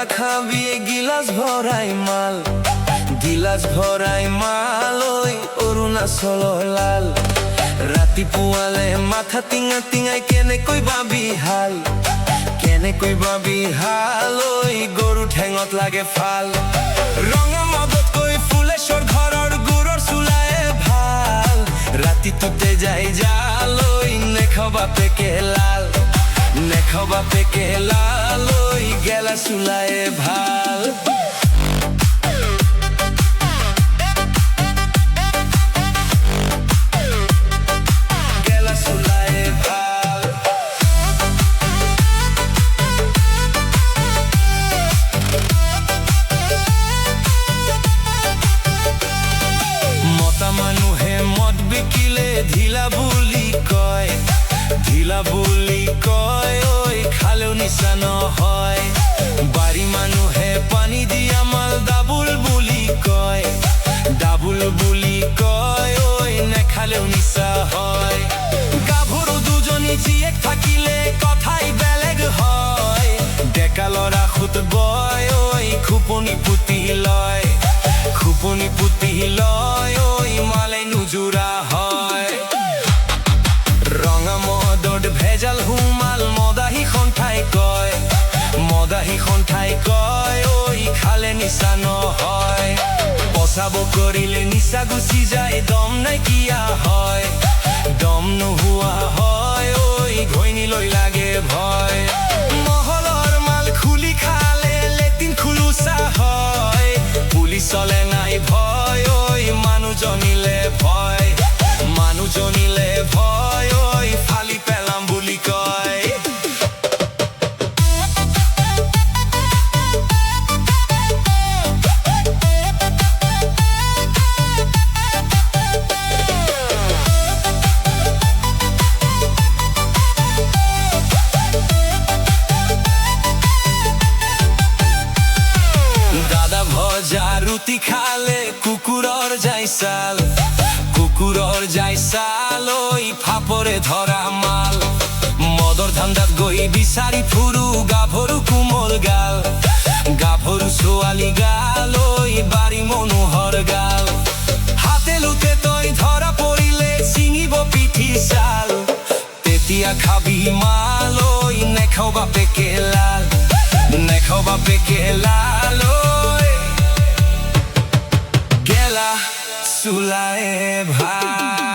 গেলা খাবি গিলাস ভরাই মাল, গিলাস ভরাই মাল ওই অরুণাচল লাল। রাতি পুয়ালে মাথা টিঙা টিঙাই কেনে কই বাবি হাল, কেনে কই বাবি হাল ওই গরু ঠেঙত লাগে ফাল। রঙা মদত কই ফুলেশ্বর ঘৰৰ গুৰৰ চুলায়ে ভাল। ৰাতি তুতে যাই জাল ওই নেখাবা পেকে লাল, নেখাবা পেকে লাল ওই গেলা চুলায়ে ভাল। মানুহে মদ বিকিলে ঢিলা বুলি কয়, ঢিলা বুলি কয় ওই খালেও নিচা নহয়। বাড়ি মানুহে পানী দিয়া মাল ডাবুল বুলি কয়, ডাবুল বুলি কয় ওই নেখালেও নিচা হয়। গাভৰু দুজনী জীয়েক থাকিলে কথাই বেলেগ হয়। ডেকা ল'ৰা খুত বয় ওই খুপনি পুতি লয়, খুপনি পুতি লয় ওই মালে নুজুরা হয়। রঙা মদত ভেজাল হুমাল মদাহি সন্থাই কয়, মদাহি সন্থাই কয় ওই খালে নিচা নহয়। পচাব কৰিলে নিচা গুচি যায় দম নাইকিয়া হয়, দম নোহোৱা হয় ওই ঘৈণীলৈ লাগে ভয়। মহলৰ মাল খুলি খালে লেটিন খুলুচা হয়, পুলিচলে নাই ভয় ওই মানুহজনীলে ভয়, মানুহজনীলে ভয় ওই ফালি পেলাম বুলি কয়। দাদা ভজা ৰুটি খালে কুকুৰৰ যাই চাল, কুকুৰৰ যাই চাল ওই ফাপৰে ধৰা মাল। মদৰ ধান্দাত গৈ বিচাৰি ফুৰু গাভৰু কোমল গাল, গাভৰু ছোৱালী গাল ওই বাৰী মনোহৰ গাল। হাতে লুতে তই ধৰা পৰিলে ছিঙিব পিঠি চাল, তেতিয়া খাবি মাল ওই নেখাবা পেকে লাল, নেখাবা পেকে লাল ওই গেলা চুলায়ে ভাল।